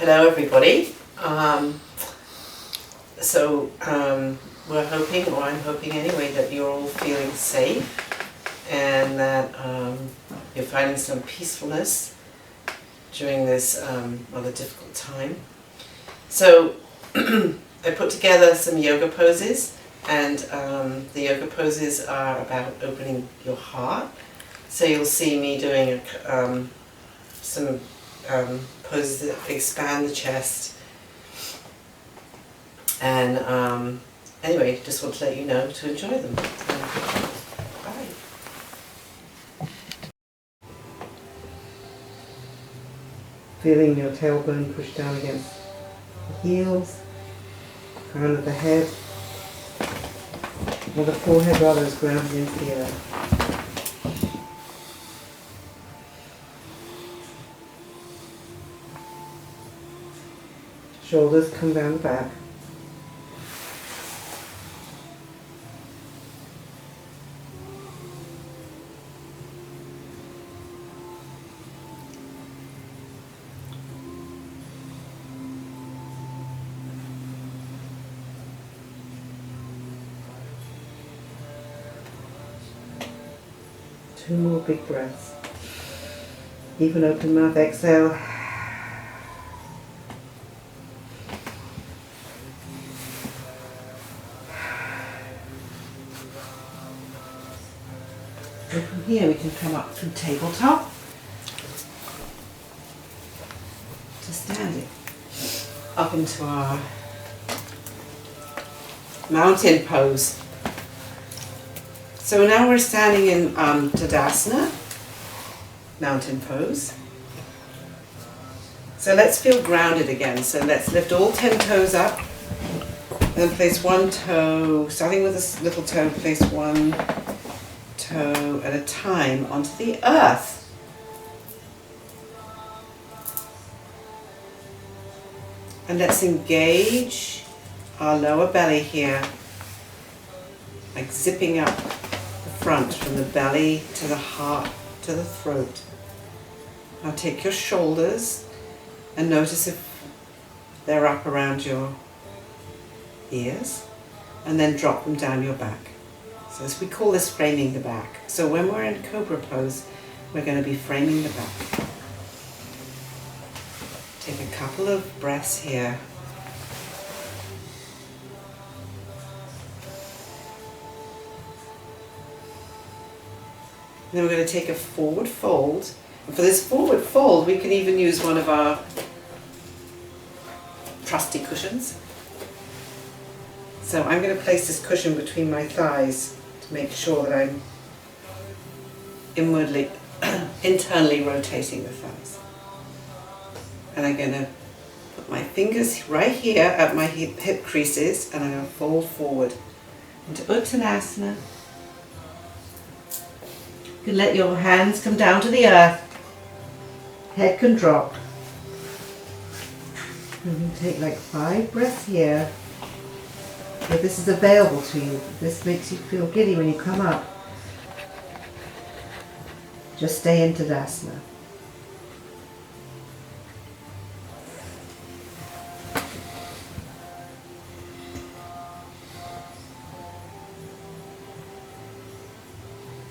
Hello everybody. We're hoping, or I'm hoping anyway, that you're all feeling safe and that you're finding some peacefulness during this rather difficult time. So I put together some yoga poses, and the yoga poses are about opening your heart. So you'll see me doing some poses that expand the chest, and anyway, just want to let you know to enjoy them. Bye. Feeling your tailbone push down against the heels, crown of the head, or the forehead rather is grounded into the earth. Shoulders come down the back. Two more big breaths. Even open mouth, exhale. So from here we can come up from tabletop to standing, up into our mountain pose. So now we're standing in Tadasana, mountain pose. So let's feel grounded again. So let's lift all 10 toes up, and then place one toe, starting with this little toe, place one toe at a time onto the earth. And let's engage our lower belly here, like zipping up the front from the belly to the heart to the throat. Now take your shoulders and notice if they're up around your ears, and then drop them down your back. So as we call this framing the back. So when we're in Cobra pose, we're going to be framing the back. Take a couple of breaths here. Then we're going to take a forward fold. And for this forward fold, we can even use one of our trusty cushions. So I'm going to place this cushion between my thighs to make sure that I'm internally rotating the thighs. And I'm going to put my fingers right here at my hip creases, and I'm going to fold forward into Uttanasana. You can let your hands come down to the earth. Head can drop. And you can take like 5 breaths here. If this is available to you, if this makes you feel giddy when you come up, just stay in Tadasana.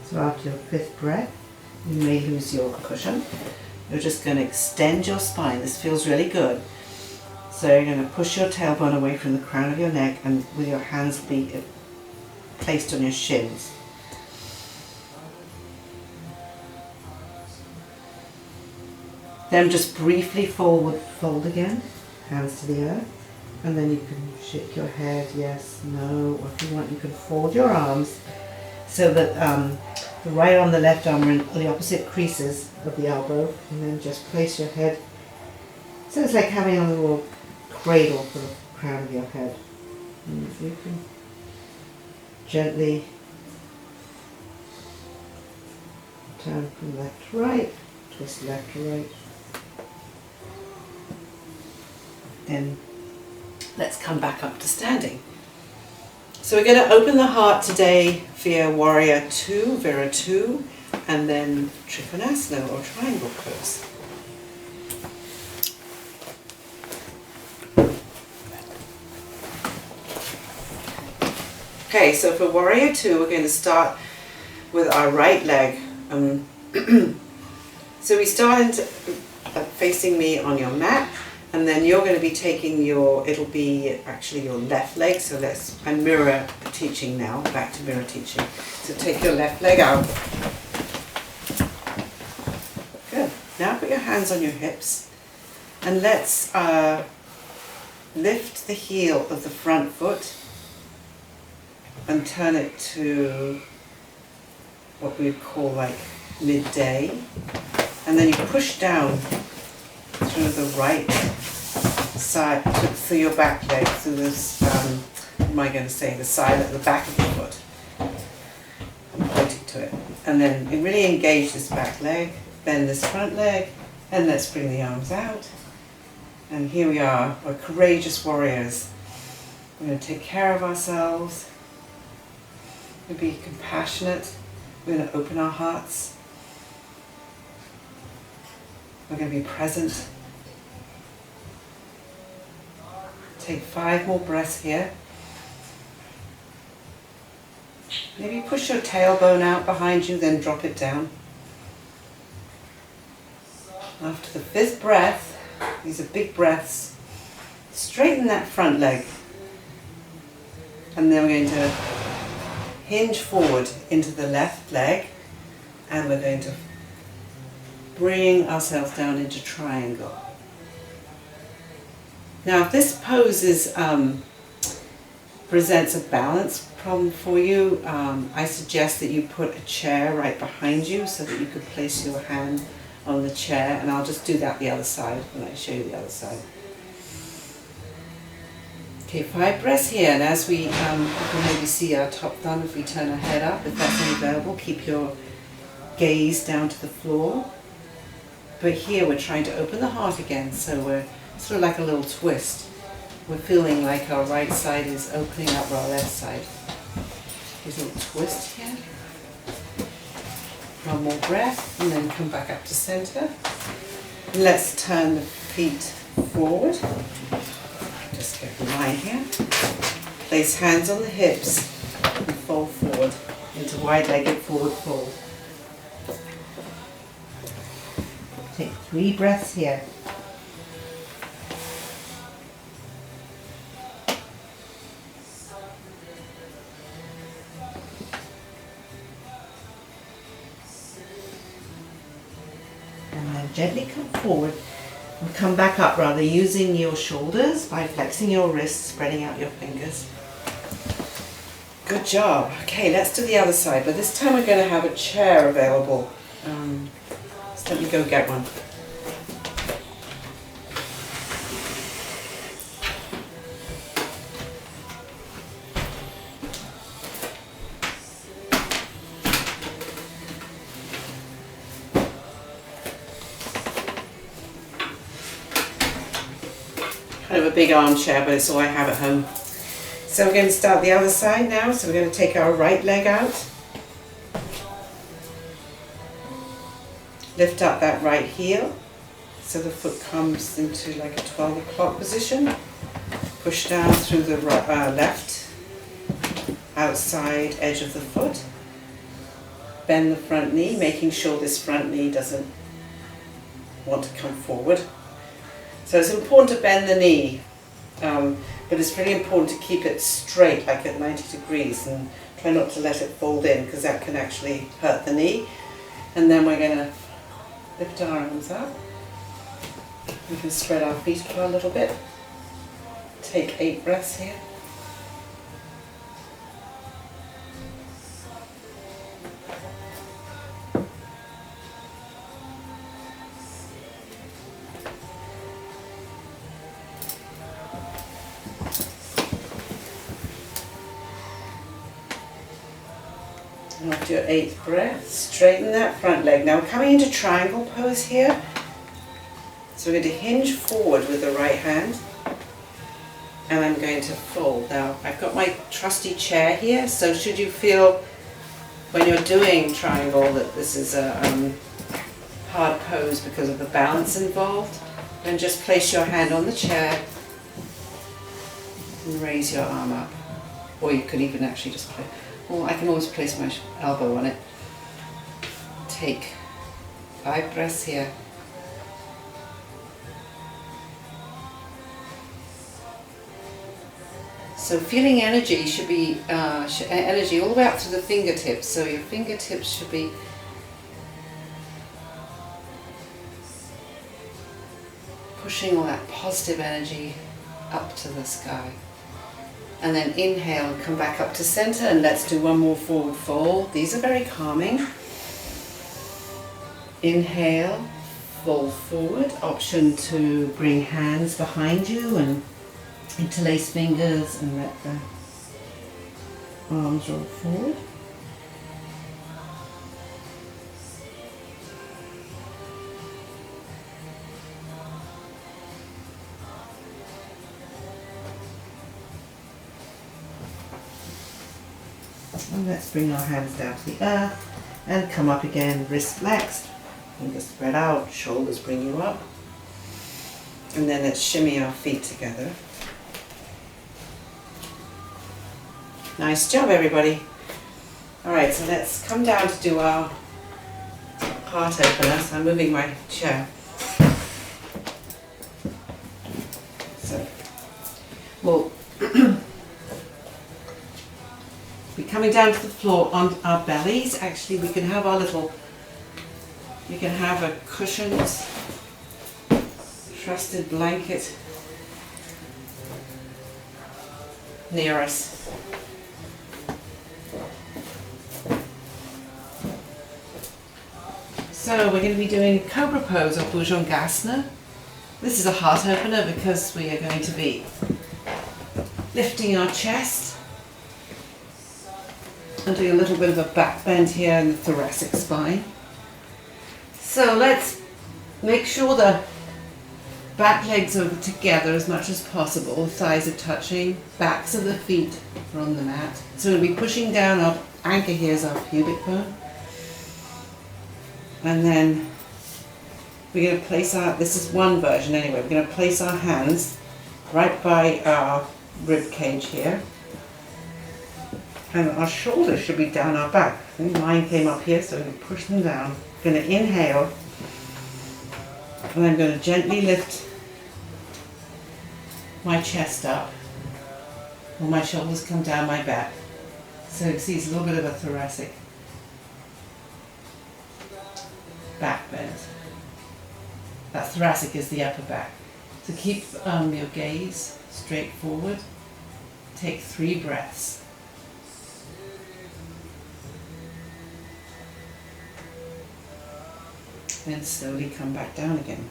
So after your 5th breath, you may lose your cushion. You're just going to extend your spine. This feels really good. So you're going to push your tailbone away from the crown of your neck, and with your hands be placed on your shins. Then just briefly forward fold again, hands to the earth, and then you can shake your head, yes, no, or if you want you can fold your arms so that the right arm and the left arm are in the opposite creases of the elbow, and then just place your head, so it's like having a little cradle for the crown of your head. And you can gently turn from left to right, twist left to right. Then let's come back up to standing. So we're going to open the heart today via Warrior 2, Vira 2, and then Trikonasana or triangle pose. Okay, so for warrior two, we're going to start with our right leg. So we start into, facing me on your mat, and then you're going to be taking your, it'll be actually your left leg, so I'm mirror teaching now, back to mirror teaching. So take your left leg out. Good. Now put your hands on your hips, and let's lift the heel of the front foot and turn it to what we'd call like midday, and then you push down through the right side, through your back leg, through this, what am I going to say, the side at the back of the foot. I'm pointing to it. And then really engage this back leg, bend this front leg, and let's bring the arms out. And here we are, we're courageous warriors. We're going to take care of ourselves. We're going to be compassionate. We're going to open our hearts. We're going to be present. Take 5 more breaths here. Maybe push your tailbone out behind you, then drop it down. After the 5th breath, these are big breaths, straighten that front leg. And then we're going to hinge forward into the left leg, and we're going to bring ourselves down into triangle. Now if this pose presents a balance problem for you, I suggest that you put a chair right behind you so that you could place your hand on the chair, and I'll just do that the other side when I show you the other side. Okay, 5 breaths here, and as we you can maybe see our top thumb if we turn our head up, if that's available, keep your gaze down to the floor. But here we're trying to open the heart again, so we're sort of like a little twist. We're feeling like our right side is opening up our left side. There's a little twist here. 1 more breath, and then come back up to center. And let's turn the feet forward. Just get the line here. Place hands on the hips and fold forward into wide-legged forward fold. Take 3 breaths here. And then gently come forward and come back up, rather using your shoulders by flexing your wrists, spreading out your fingers. Good job. Okay, let's do the other side, but this time we're going to have a chair available. So let me go get one. Kind of a big armchair, but it's all I have at home. So we're going to start the other side now. So we're going to take our right leg out. Lift up that right heel so the foot comes into like a 12 o'clock position. Push down through the left outside edge of the foot. Bend the front knee, making sure this front knee doesn't want to come forward. So it's important to bend the knee, but it's really important to keep it straight, like at 90 degrees, and try not to let it fold in, because that can actually hurt the knee. And then we're going to lift our arms up. We can spread our feet apart a little bit. Take 8 breaths here. And after your 8th breath, straighten that front leg. Now we're coming into triangle pose here. So we're going to hinge forward with the right hand. And I'm going to fold. Now I've got my trusty chair here, so should you feel when you're doing triangle that this is a hard pose because of the balance involved, then just place your hand on the chair and raise your arm up. or you could even actually just play, or I can always place my elbow on it. Take 5 breaths here. So feeling energy should be energy all the way up to the fingertips. So your fingertips should be pushing all that positive energy up to the sky. And then inhale and come back up to center, and let's do one more forward fold. These are very calming. Inhale, fold forward. Option to bring hands behind you and interlace fingers and let the arms roll forward. And let's bring our hands down to the earth and come up again, wrist flexed, fingers spread out, shoulders bring you up. And then let's shimmy our feet together. Nice job, everybody. All right, so let's come down to do our heart opener. So I'm moving my chair. So we'll be coming down to the floor on our bellies. Actually, we can have our little, we can have a cushioned, trusted blanket near us. So we're going to be doing Cobra Pose or Bhujangasana. This is a heart opener because we are going to be lifting our chest and doing a little bit of a back bend here in the thoracic spine. So let's make sure the back legs are together as much as possible, thighs are touching, backs of the feet are on the mat. So we'll be pushing down, our anchor here is our pubic bone. And then we're going to place our, this is one version anyway, we're going to place our hands right by our rib cage here. And our shoulders should be down our back. I think mine came up here, so I'm going to push them down. I'm going to inhale, and I'm going to gently lift my chest up, while my shoulders come down my back. So you see it's a little bit of a thoracic back bend. That thoracic is the upper back. So keep your gaze straight forward. Take 3 breaths. Then slowly come back down again.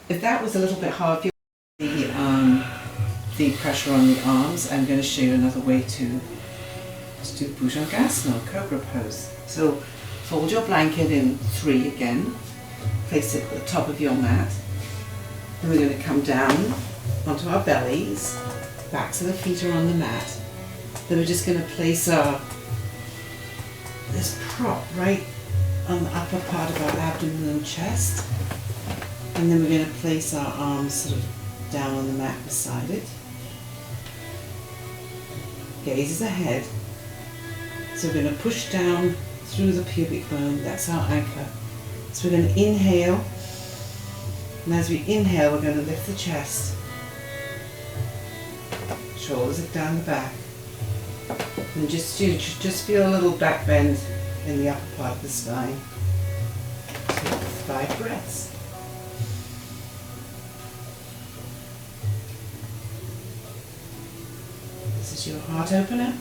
If that was a little bit hard for you, the pressure on the arms, I'm going to show you another way to do Bhujangasana or Cobra Pose. So fold your blanket in 3 again, place it at the top of your mat. Then we're going to come down onto our bellies, backs of the feet are on the mat. Then we're just going to place this prop right on the upper part of our abdomen and chest. And then we're going to place our arms sort of down on the mat beside it. Gaze is ahead. So we're going to push down through the pubic bone, that's our anchor. So we're going to inhale, and as we inhale we're going to lift the chest. Shoulders are down the back. And just feel a little back bend in the upper part of the spine. Take 5 breaths. This is your heart opener.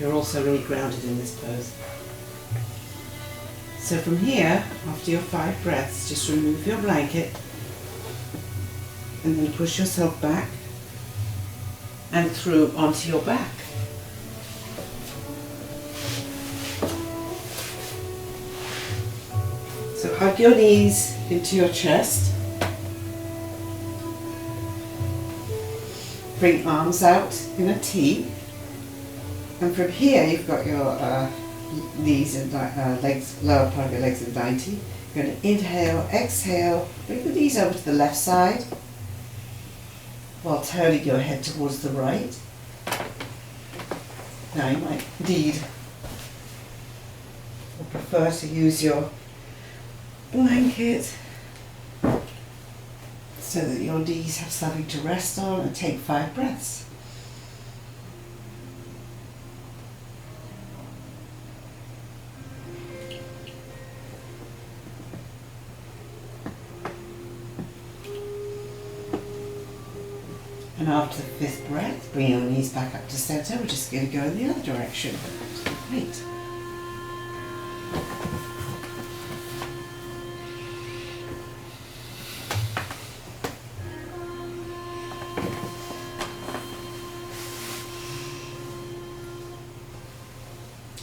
You're also really grounded in this pose. So from here, after your 5 breaths, just remove your blanket and then push yourself back and through onto your back. So hug your knees into your chest. Bring arms out in a T. And from here you've got your knees and legs, lower part of your legs at 90. You're going to inhale, exhale, bring the knees over to the left side while turning your head towards the right. Now you might need or prefer to use your blanket so that your knees have something to rest on, and take 5 breaths. And after the 5th breath, bring your knees back up to center. We're just going to go in the other direction. Great.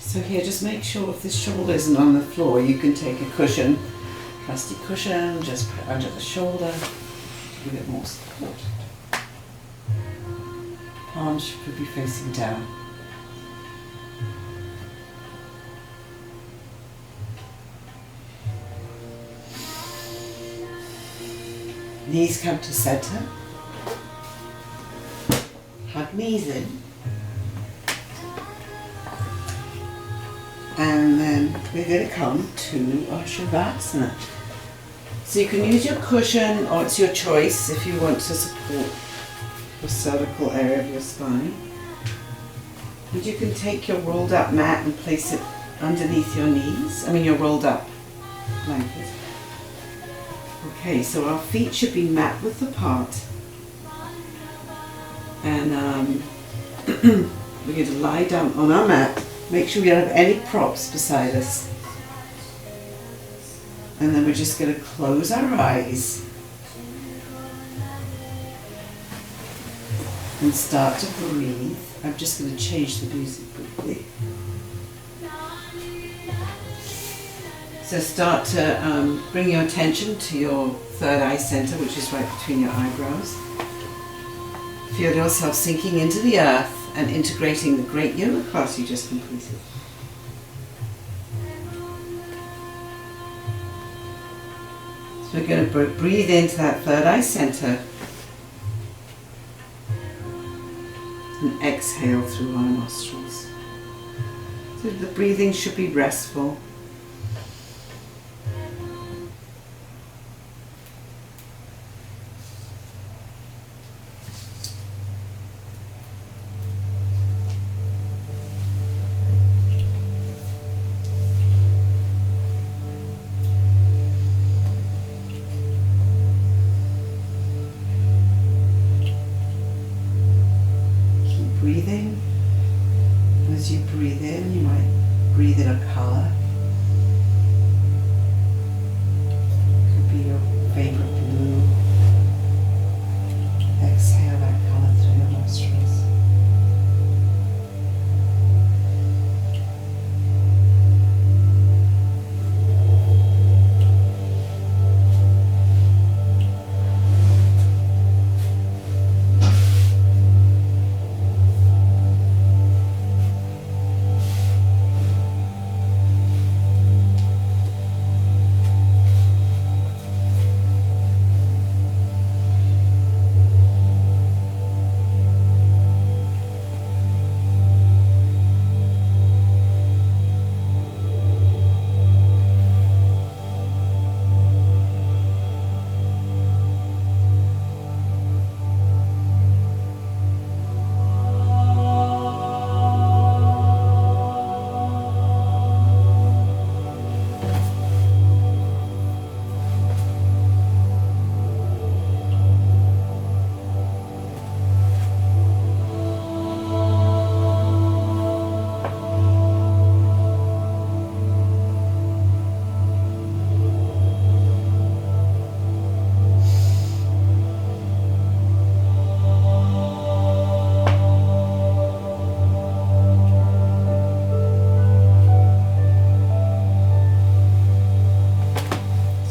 So here, just make sure if this shoulder isn't on the floor, you can take a cushion, trusty cushion, just put it under the shoulder to give it more support. Palms should be facing down. Knees come to center. Hug knees in. And then we're going to come to our Shavasana. So you can use your cushion, or it's your choice if you want to support the cervical area of your spine. And you can take your rolled up mat and place it underneath your knees. Your rolled up blanket. Okay, so our feet should be mat width apart. And we're going to lie down on our mat. Make sure we don't have any props beside us. And then we're just going to close our eyes and start to breathe. I'm just going to change the music quickly. So start to bring your attention to your third eye center, which is right between your eyebrows. Feel yourself sinking into the earth and integrating the great yoga class you just completed. So we're going to breathe into that third eye center and exhale through our nostrils. So the breathing should be restful. Breathing. As you breathe in, you might breathe in a color. Could be your favorite blue. Exhale that color through your nostrils.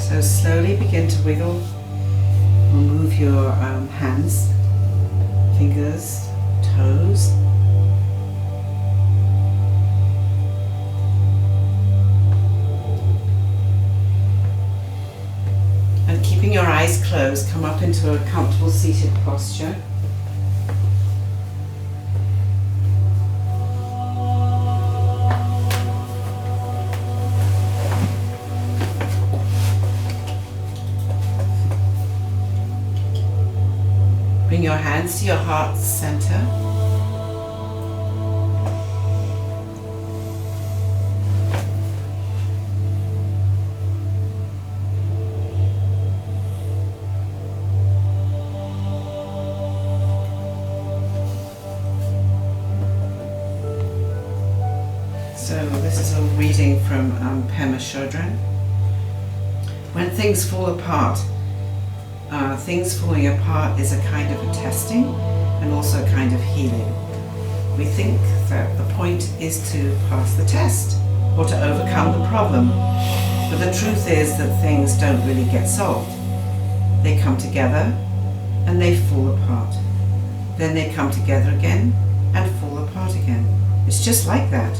So slowly begin to wiggle or move your hands, fingers, toes. into a comfortable seated posture. Bring your hands to your heart's center. So this is a reading from Pema Chodron. When things fall apart, things falling apart is a kind of a testing and also a kind of healing. We think that the point is to pass the test or to overcome the problem, but the truth is that things don't really get solved. They come together and they fall apart. Then they come together again and fall apart again. It's just like that.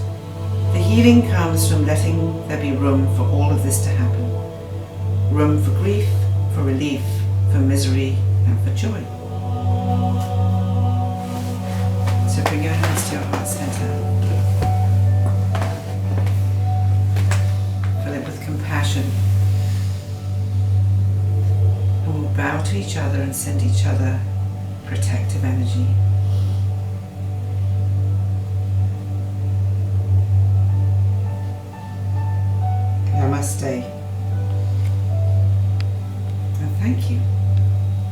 The healing comes from letting there be room for all of this to happen. Room for grief, for relief, for misery, and for joy. So bring your hands to your heart center. Fill it with compassion. And we'll bow to each other and send each other protective energy. Namaste. And thank you.